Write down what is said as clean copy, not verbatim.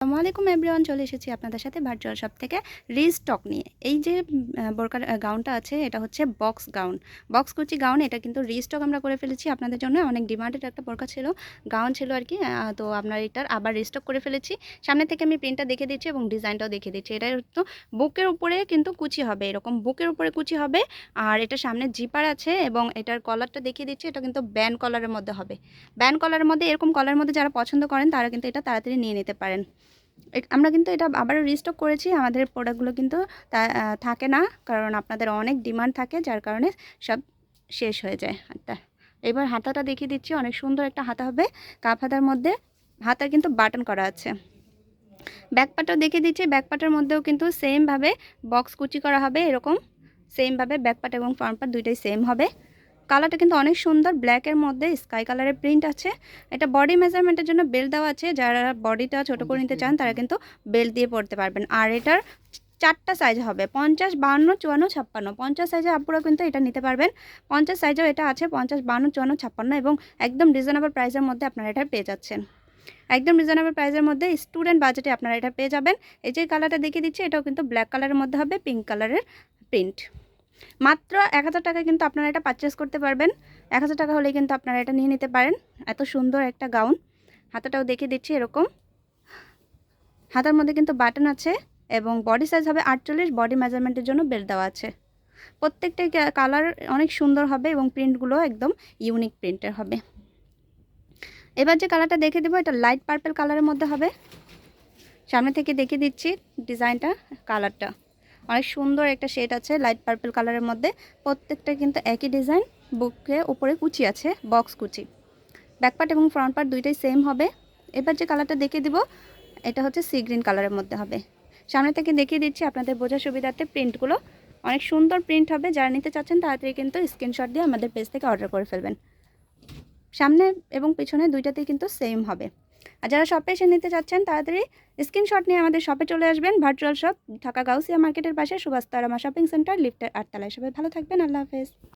আসসালামু আলাইকুম এভরিওয়ান, চলে এসেছি আপনাদের সাথে ভার্চুয়াল শপ থেকে রিস্টক নিয়ে। এই যে বোরকার গাউনটা আছে, এটা হচ্ছে বক্স গাউন, বক্স কুচি গাউন। এটা কিন্তু রিস্টক আমরা করে ফেলেছি আপনাদের জন্য। অনেক ডিমান্ডেড একটা বোরকা ছিল, গাউন ছিল আর কি। তো আমরা এটার আবার রিস্টক করে ফেলেছি। সামনে থেকে আমি প্রিন্টটা দেখে দিচ্ছি এবং ডিজাইনটাও দেখে দিচ্ছি। এটা তো বুকের উপরে কিন্তু কুচি হবে, এরকম বুকের উপরে কুচি হবে। আর এটা সামনে জিপার আছে এবং এটার কলারটা দেখিয়ে দিচ্ছি। এটা কিন্তু ব্যান্ড কলারের মধ্যে হবে। ব্যান্ড কলারের মধ্যে, এরকম কলারের মধ্যে যারা পছন্দ করেন তারা কিন্তু এটা তাড়াতাড়ি নিয়ে নিতে পারেন। আমরা কিন্তু এটা আবারও রিস্টক করেছি। আমাদের প্রোডাক্টগুলো কিন্তু থাকে না, কারণ আপনাদের অনেক ডিমান্ড থাকে, যার কারণে সব শেষ হয়ে যায় হাতটা। এবার হাতাটা দেখিয়ে দিচ্ছি। অনেক সুন্দর একটা হাতা হবে, কাপ হাতার মধ্যে। হাতার কিন্তু বাটন করা আছে। ব্যাকপাটও দেখিয়ে দিচ্ছি। ব্যাকপাটের মধ্যেও কিন্তু সেমভাবে বক্স কুচি করা হবে, এরকম সেমভাবে ব্যাকপাট এবং ফ্রন্ট পার্ট দুইটাই সেম হবে। কালারটা কিন্তু অনেক সুন্দর, ব্ল্যাকের মধ্যে স্কাই কালারের প্রিন্ট আছে। এটা বডি মেজারমেন্টের জন্য বেল্ট দেওয়া আছে। যারা বডিটা ছোট করে নিতে চান তারা কিন্তু বেল্ট দিয়ে পরতে পারবেন। আর এটার 4টা সাইজ হবে, 50, 52, 54, 56। 50 সাইজের আপুরা কিন্তু এটা নিতে পারবেন। 50 সাইজেও এটা আছে, 50, 52, 54, 56 এবং একদম রিজনেবল প্রাইসের মধ্যে আপনারা এটা পেয়ে যাচ্ছেন। একদম রিজনেবল প্রাইসের মধ্যে স্টুডেন্ট বাজেটে আপনারা এটা পেয়ে যাবেন। এই যে কালারটা দেখিয়ে দিচ্ছি, এটাও কিন্তু ব্ল্যাক কালারের মধ্যে হবে, পিঙ্ক কালারের প্রিন্ট। মাত্র 1000 টাকায় কিন্তু আপনারা এটা পারচেস করতে পারবেন। 1000 টাকা হলেই কিন্তু আপনারা এটা নিয়ে নিতে পারেন। এত সুন্দর একটা গাউন। হাতাটাও দেখিয়ে দিচ্ছি, এরকম হাতার মধ্যে কিন্তু বাটন আছে এবং বডি সাইজ হবে 48। বডি মেজারমেন্টের জন্য বেল্ট দেওয়া আছে। প্রত্যেকটা কালার অনেক সুন্দর হবে এবং প্রিন্টগুলো একদম ইউনিক প্রিন্টের হবে। এবার যে কালারটা দেখে দেবো, এটা লাইট পার্পল কালারের মধ্যে হবে। সামনে থেকে দেখিয়ে দিচ্ছি ডিজাইনটা, কালারটা অনেক সুন্দর একটা শেড আছে লাইট পার্পল কালারের মধ্যে। প্রত্যেকটা কিন্তু একই ডিজাইন। বুকে উপরে কুচি আছে, বক্স কুচি। ব্যাকপার্ট এবং ফ্রন্ট পার্ট দুইটাই সেম হবে। এবার যে কালারটা দেখিয়ে দিব, এটা হচ্ছে সি গ্রিন কালারের মধ্যে হবে। সামনে থেকে দেখিয়ে দিচ্ছি আপনাদের বোঝার সুবিধার্থে। প্রিন্টগুলো অনেক সুন্দর প্রিন্ট হবে। যারা নিতে চাচ্ছেন তাড়াতাড়ি কিন্তু স্ক্রিনশট দিয়ে আমাদের পেজ থেকে অর্ডার করে ফেলবেন। সামনে এবং পিছনে দুইটাতেই কিন্তু সেম হবে। আর যারা শপে এসে নিতে চাচ্ছেন তাড়াতাড়ি স্ক্রিনশট নিয়ে আমাদের শপে চলে আসবেন। ভার্চুয়াল শপ, ঢাকা গাউসিয়া মার্কেটের পাশে সুভাষ তারামা শপিং সেন্টার, লিফটের 8 তলায়। সবাই ভালো থাকবেন। আল্লাহ হাফেজ।